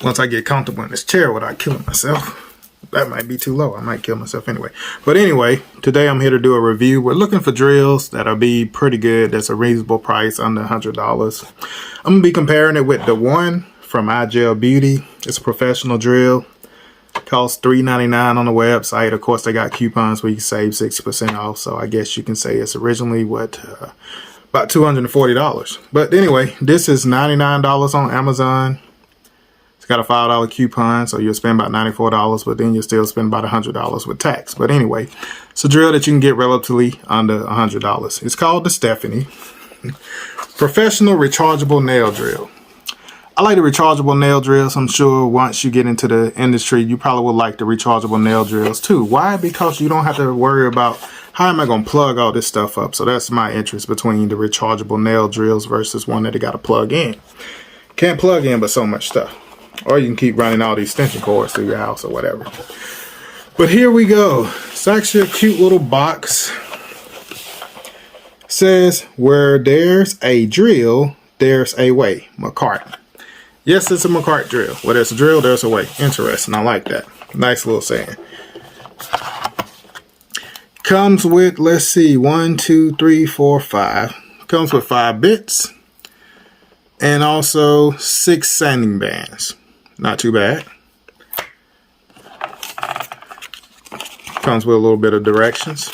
Once I get comfortable in this chair without killing myself. That might be too low. I might kill myself anyway. But anyway, today I'm here to do a review. We're looking for drills that'll be pretty good. That's a reasonable price, under $100. I'm going to be comparing it with the one from iGel Beauty. It's a professional drill. Costs $3.99 on the website. Of course, they got coupons where you can save 60% off. So I guess you can say it's originally what, about $240. But anyway, this is $99 on Amazon. It's got a $5 coupon, so you'll spend about $94, but then you'll still spend about $100 with tax. But anyway, it's a drill that you can get relatively under $100. It's called the Stephanie Professional Rechargeable Nail Drill. I like the rechargeable nail drills. I'm sure once you get into the industry, you probably will like the rechargeable nail drills too. Why? Because you don't have to worry about how am I going to plug all this stuff up. So that's my interest between the rechargeable nail drills versus one that you got to plug in. Can't plug in but so much stuff. Or you can keep running all these extension cords through your house or whatever. But here we go. It's actually a cute little box. It says, where there's a drill, there's a way. Makartt. Yes, it's a Makartt drill. Where there's a drill, there's a way. Interesting. I like that. Nice little saying. Comes with, let's see, 1, 2, 3, 4, 5. Comes with 5 bits. And also 6 sanding bands. Not too bad. Comes with a little bit of directions.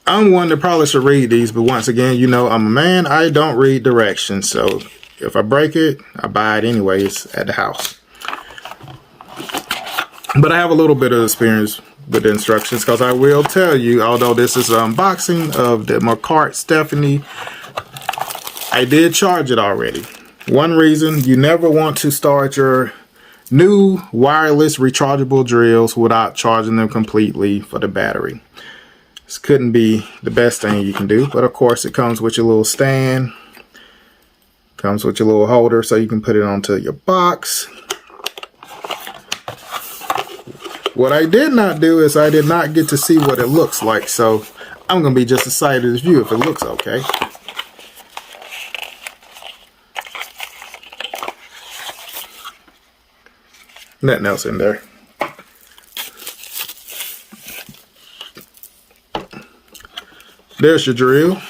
I'm one that probably should read these, but once again, you know, I'm a man. I don't read directions, so if I break it, I buy it anyways at the house. But I have a little bit of experience with the instructions, because I will tell you, although this is an unboxing of the Makartt Stephanie, I did charge it already. One reason, you never want to start your new wireless rechargeable drills without charging them completely for the battery. This couldn't be the best thing you can do, but of course it comes with your little stand. Comes with your little holder so you can put it onto your box. What I did not do is I did not get to see what it looks like, so I'm going to be just excited as you if it looks okay. Nothing else in there. There's your drill.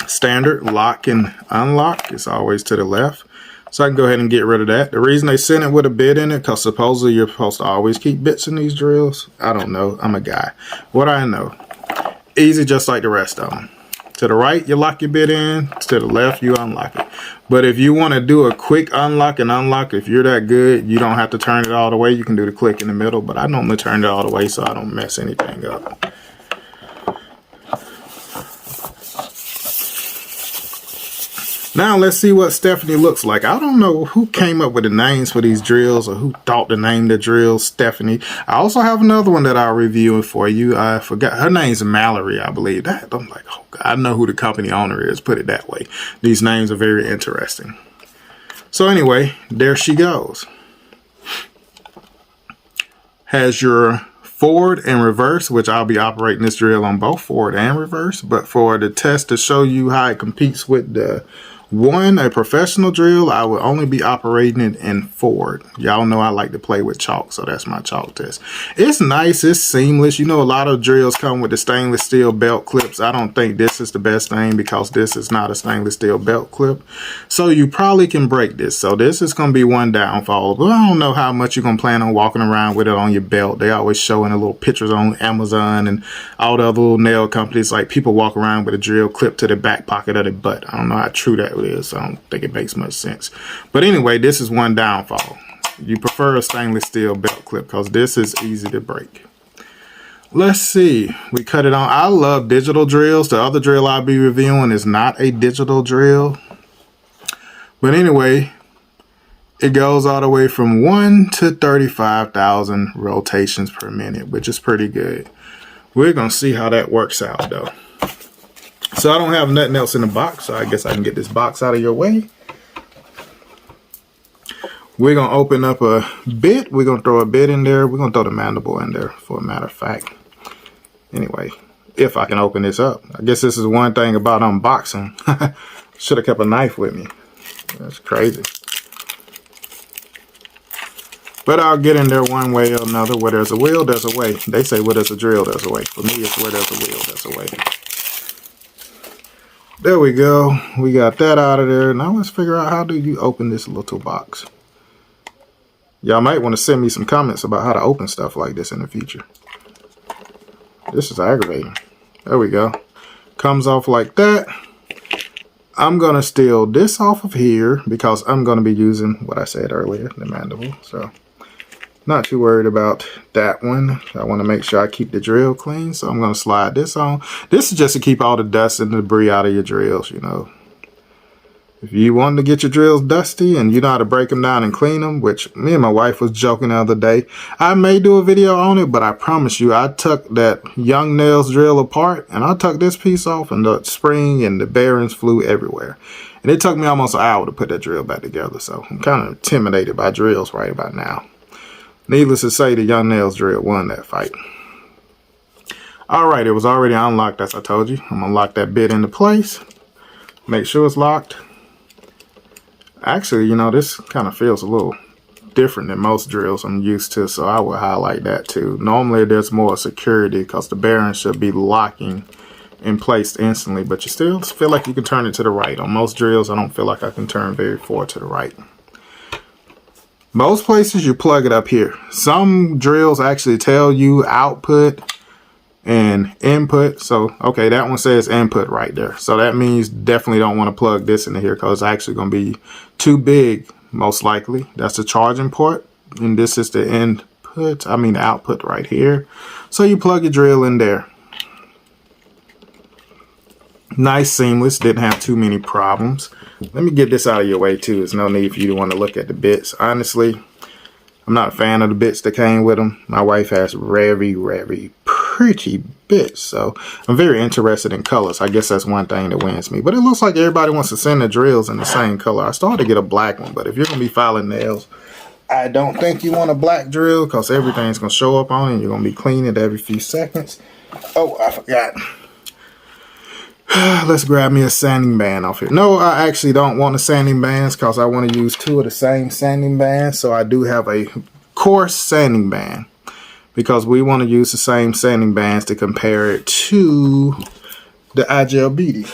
Standard lock and unlock. It's always to the left. So I can go ahead and get rid of that. The reason they sent it with a bit in it, because supposedly you're supposed to always keep bits in these drills. I don't know. I'm a guy. What I know. Easy just like the rest of them. To the right, you lock your bit in. To the left, you unlock it. But if you want to do a quick unlock and unlock, if you're that good, you don't have to turn it all the way. You can do the click in the middle, but I normally turn it all the way so I don't mess anything up. Now let's see what Stephanie looks like. I don't know who came up with the names for these drills or who thought to name the drill Stephanie. I also have another one that I'll review for you. I forgot. Her name's Mallory, I believe. I'm like, oh God, I know who the company owner is. Put it that way. These names are very interesting. So anyway, there she goes. Has your forward and reverse, which I'll be operating this drill on both forward and reverse. But for the test to show you how it competes with the a professional drill, I will only be operating it in forward. Y'all know I like to play with chalk, so that's my chalk test. It's nice, it's seamless. You know, a lot of drills come with the stainless steel belt clips. I don't think this is the best thing because this is not a stainless steel belt clip. So you probably can break this. So this is going to be one downfall. But I don't know how much you're going to plan on walking around with it on your belt. They always showing the little pictures on Amazon and all the other little nail companies. Like people walk around with a drill clip to the back pocket of their butt. I don't know how true that is. I don't think it makes much sense. But anyway, this is one downfall. You prefer a stainless steel belt clip because this is easy to break. Let's see. We cut it on. I love digital drills. The other drill I'll be reviewing is not a digital drill. But anyway, it goes all the way from 1 to 35,000 rotations per minute, which is pretty good. We're going to see how that works out though. So I don't have nothing else in the box, so I guess I can get this box out of your way. We're going to open up a bit. We're going to throw a bit in there. We're going to throw the mandible in there, for a matter of fact. Anyway, if I can open this up. I guess this is one thing about unboxing. Should have kept a knife with me. That's crazy. But I'll get in there one way or another. Where there's a will, there's a way. They say where there's a drill, there's a way. For me, it's where there's a will, there's a way. There we go. We got that out of there. Now let's figure out how do you open this little box. Y'all might want to send me some comments about how to open stuff like this in the future. This is aggravating. There we go. Comes off like that. I'm going to steal this off of here because I'm going to be using what I said earlier, the mandible. So not too worried about that one. I want to make sure I keep the drill clean. So I'm going to slide this on. This is just to keep all the dust and debris out of your drills, you know. If you want to get your drills dusty and you know how to break them down and clean them, which me and my wife was joking the other day, I may do a video on it, but I promise you, I took that Young Nails drill apart and I took this piece off and the spring and the bearings flew everywhere. And it took me almost an hour to put that drill back together. So I'm kind of intimidated by drills right about now. Needless to say, the Young Nails drill won that fight. All right, it was already unlocked, as I told you. I'm going to lock that bit into place. Make sure it's locked. Actually, you know, this kind of feels a little different than most drills I'm used to, so I would highlight that too. Normally, there's more security because the bearing should be locking in place instantly, but you still feel like you can turn it to the right. On most drills, I don't feel like I can turn very far to the right. Most places, you plug it up here. Some drills actually tell you output and input. So okay, that one says input right there, so that means definitely don't want to plug this into here because it's actually going to be too big, most likely. That's the charging port, and this is the input, the output right here. So you plug your drill in there. Nice, seamless, didn't have too many problems. Let me get this out of your way too. There's no need for you to want to look at the bits. Honestly, I'm not a fan of the bits that came with them. My wife has very pretty bits, so I'm very interested in colors. I guess that's one thing that wins me, but it looks like everybody wants to send the drills in the same color. I started to get a black one, but if you're gonna be filing nails, I don't think you want a black drill because everything's gonna show up on it and you're gonna be cleaning it every few seconds. Oh, I forgot. Let's grab me a sanding band off here. No, I actually don't want the sanding bands because I want to use two of the same sanding bands, so I do have a coarse sanding band, because we want to use the same sanding bands to compare it to the iGel Beauty.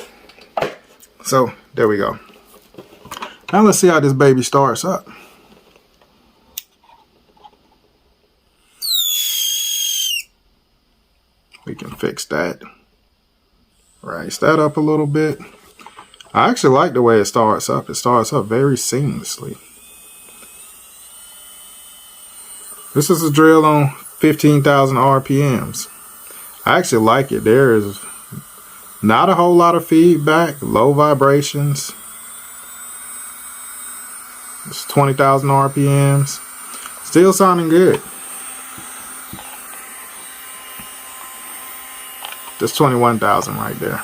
So there we go. Now let's see how this baby starts up. We can fix that. Raise that up a little bit. I actually like the way it starts up. It starts up very seamlessly. This is a drill on 15,000 RPMs. I actually like it. There is not a whole lot of feedback, low vibrations. It's 20,000 RPMs. Still sounding good. That's 21,000 right there.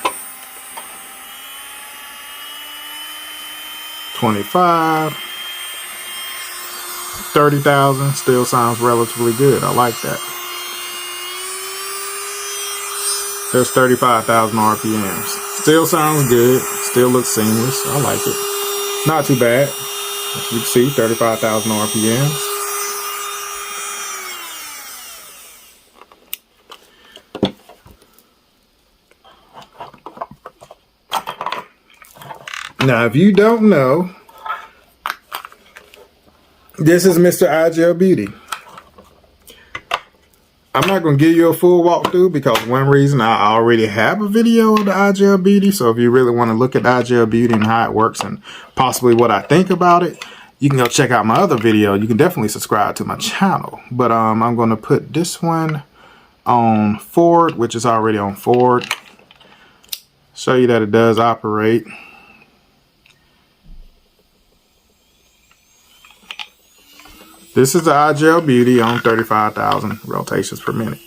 25. 30,000 still sounds relatively good. I like that. There's 35,000 RPMs. Still sounds good. Still looks seamless. I like it. Not too bad. As you can see, 35,000 RPMs. Now, if you don't know, this is Mr. iGel Beauty. I'm not going to give you a full walkthrough because one reason, I already have a video of the iGel Beauty. So if you really want to look at the iGel Beauty and how it works and possibly what I think about it, you can go check out my other video. You can definitely subscribe to my channel. But I'm going to put this one on forward, which is already on forward. Show you that it does operate. This is the iGel Beauty on 35,000 rotations per minute.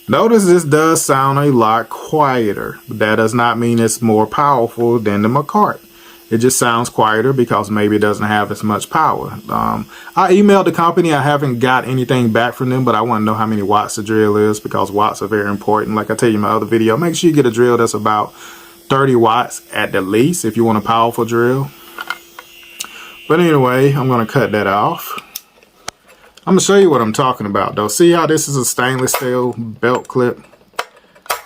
Notice this does sound a lot quieter. That does not mean it's more powerful than the Makartt. It just sounds quieter because maybe it doesn't have as much power. I emailed the company. I haven't got anything back from them, but I want to know how many watts the drill is because watts are very important. Like I tell you in my other video, make sure you get a drill that's about 30 watts at the least if you want a powerful drill. But anyway, I'm going to cut that off. I'm going to show you what I'm talking about though. See how this is a stainless steel belt clip?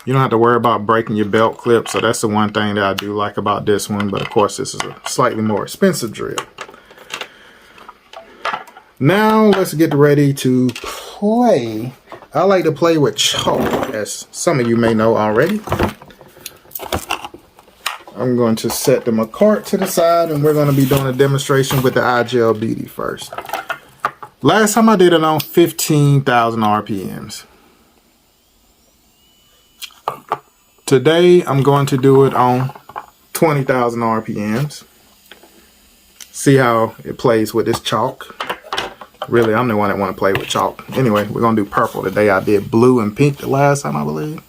You don't have to worry about breaking your belt clip. So that's the one thing that I do like about this one. But of course, this is a slightly more expensive drill. Now let's get ready to play. I like to play with chalk, as some of you may know already. I'm going to set the Makartt to the side, and we're going to be doing a demonstration with the iGel Beauty first. Last time I did it on 15,000 RPMs. Today I'm going to do it on 20,000 RPMs. See how it plays with this chalk. Really, I'm the one that want to play with chalk. Anyway, we're going to do purple today. I did blue and pink the last time, I believe.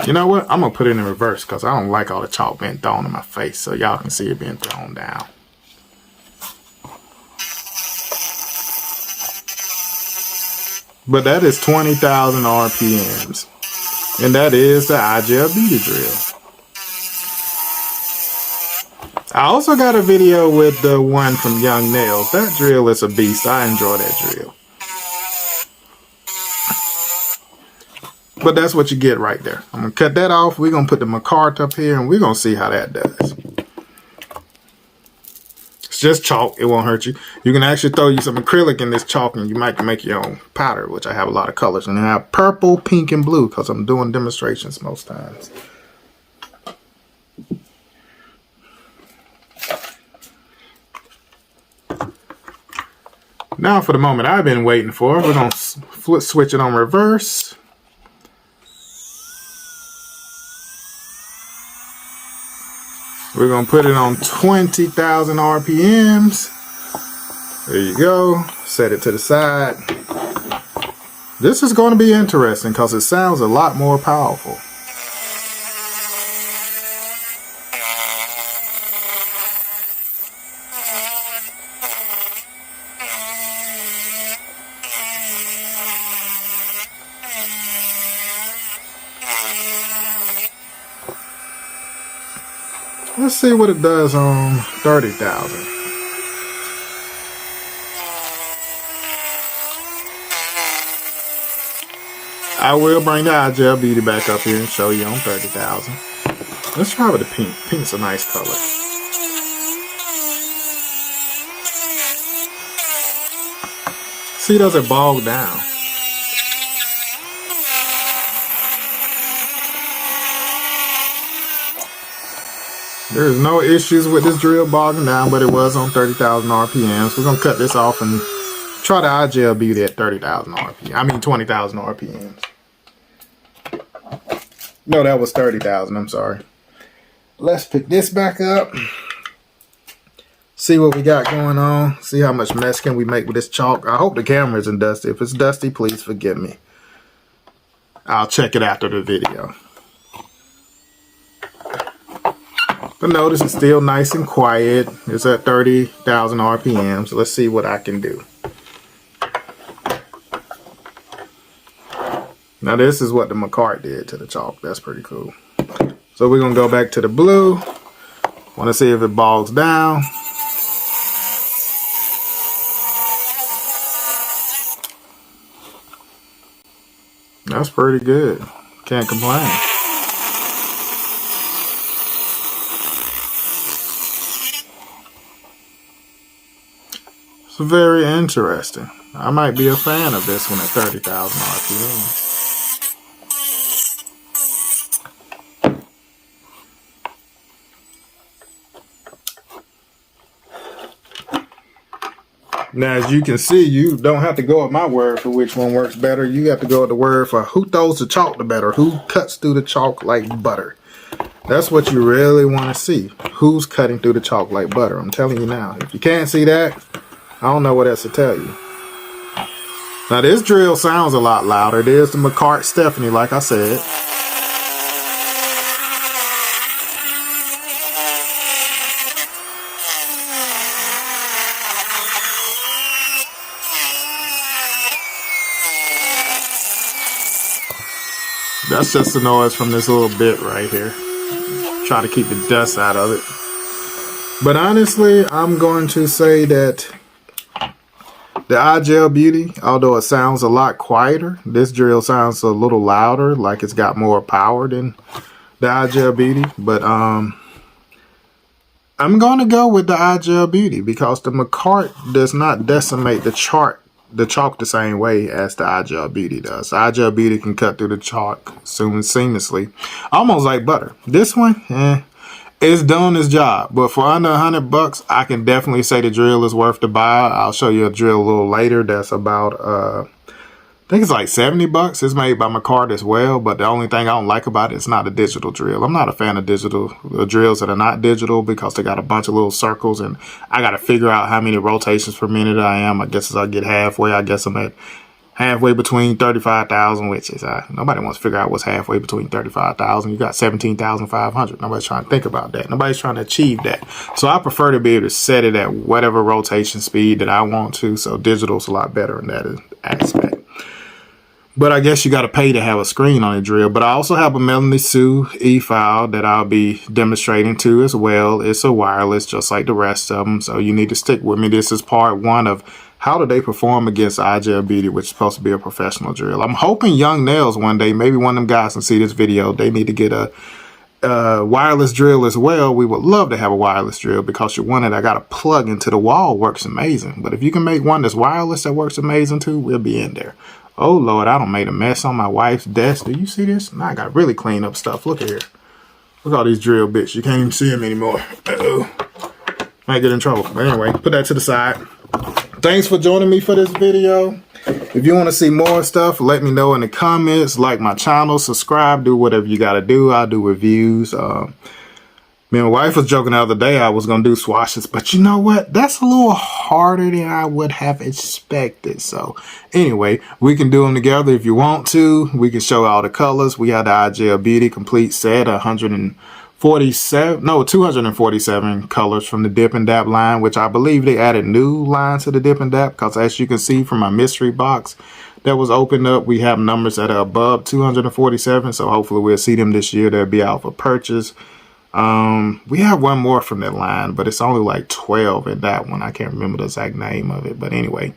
You know what? I'm going to put it in reverse because I don't like all the chalk being thrown in my face, so y'all can see it being thrown down. But that is 20,000 RPMs. And that is the iGel Beauty drill. I also got a video with the one from Young Nails. That drill is a beast. I enjoy that drill. But that's what you get right there. I'm going to cut that off. We're going to put the Makartt up here and we're going to see how that does. It's just chalk. It won't hurt you. You can actually throw you some acrylic in this chalk and you might make your own powder, which I have a lot of colors. And I have purple, pink, and blue because I'm doing demonstrations most times. Now for the moment I've been waiting for, we're going to switch it on reverse. We're going to put it on 20,000 RPMs. There you go. Set it to the side. This is going to be interesting because it sounds a lot more powerful. Let's see what it does on 30,000. I will bring the iGel Beauty back up here and show you on 30,000. Let's try with the pink. Pink's a nice color. See, does it bog down? There's no issues with this drill bogging down, but it was on 30,000 RPMs. We're going to cut this off and try the iGel Beauty at 30,000 RPMs. I mean 20,000 RPMs. No, that was 30,000. I'm sorry. Let's pick this back up. See what we got going on. See how much mess can we make with this chalk. I hope the camera isn't dusty. If it's dusty, please forgive me. I'll check it after the video. But notice it's still nice and quiet. It's at 30,000 RPMs. Let's see what I can do. Now this is what the Makartt did to the chalk. That's pretty cool. So we're going to go back to the blue. Want to see if it bogs down. That's pretty good. Can't complain. It's very interesting. I might be a fan of this one at 30,000 RPM. Now, as you can see, you don't have to go with my word for which one works better. You have to go with the word for who throws the chalk the better, who cuts through the chalk like butter. That's what you really want to see. Who's cutting through the chalk like butter? I'm telling you now. If you can't see that, I don't know what else to tell you. Now, this drill sounds a lot louder. There's the Makartt Stephanie, like I said. That's just the noise from this little bit right here. Try to keep the dust out of it. But honestly, I'm going to say that the iGel Beauty, although it sounds a lot quieter, this drill sounds a little louder, like it's got more power than the iGel Beauty. But I'm going to go with the iGel Beauty because the Makartt does not decimate the chalk the same way as the iGel Beauty does. The iGel Beauty can cut through the chalk seamlessly, almost like butter. This one, it's doing its job, but for under $100, I can definitely say the drill is worth the buy. I'll show you a drill a little later that's about, I think it's like $70. It's made by Makartt as well, but the only thing I don't like about it is not a digital drill. I'm not a fan of digital drills that are not digital because they got a bunch of little circles, and I got to figure out how many rotations per minute I am. I guess as I get halfway, I guess I'm at halfway between 35,000, which is nobody wants to figure out what's halfway between 35,000. You got 17,500. Nobody's trying to think about that. Nobody's trying to achieve that. So I prefer to be able to set it at whatever rotation speed that I want to. So digital's a lot better in that aspect. But I guess you got to pay to have a screen on a drill. But I also have a Melanie Sue e-file that I'll be demonstrating to as well. It's a wireless, just like the rest of them. So you need to stick with me. This is part one of how do they perform against iGel Beauty, which is supposed to be a professional drill. I'm hoping Young Nails one day, maybe one of them guys can see this video. They need to get a wireless drill as well. We would love to have a wireless drill because your one that I got to plug into the wall works amazing. But if you can make one that's wireless that works amazing too, we'll be in there. Oh Lord, I done made a mess on my wife's desk. Do you see this? Now I got to really clean up stuff. Look at here. Look at all these drill bits. You can't even see them anymore. Uh-oh. Might get in trouble. But anyway, put that to the side. Thanks for joining me for this video. If you want to see more stuff, let me know in the comments. Like my channel, subscribe, do whatever you got to do. I'll do reviews. Me and my wife was joking the other day I was going to do swatches, but you know what? That's a little harder than I would have expected. So anyway, we can do them together if you want to. We can show all the colors. We have the iGel Beauty complete set, 247 colors from the Dip and Dap line, which I believe they added new lines to the Dip and Dap because as you can see from my mystery box that was opened up, we have numbers that are above 247. So hopefully we'll see them this year. They'll be out for purchase. We have one more from that line, but it's only like 12 in that one. I can't remember the exact name of it, but anyway,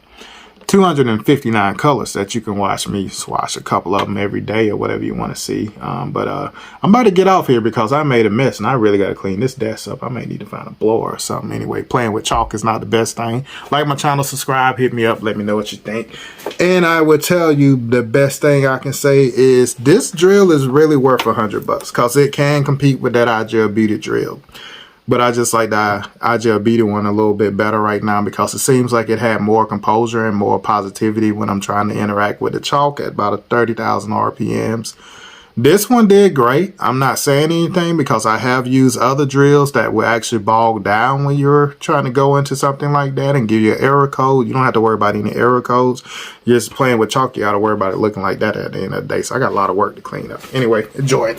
259 colors that you can watch me swatch a couple of them every day or whatever you want to see. But I'm about to get off here because I made a mess and I really got to clean this desk up. I may need to find a blower or something. Anyway, playing with chalk is not the best thing. Like my channel, subscribe, hit me up, let me know what you think. And I would tell you the best thing I can say is this drill is really worth $100 because it can compete with that iGel Beauty drill. But I just like the iGel Beauty one a little bit better right now because it seems like it had more composure and more positivity when I'm trying to interact with the chalk at about 30,000 RPMs. This one did great. I'm not saying anything because I have used other drills that will actually bog down when you're trying to go into something like that and give you an error code. You don't have to worry about any error codes. You're just playing with chalk. You got to worry about it looking like that at the end of the day. So I got a lot of work to clean up. Anyway, enjoy it.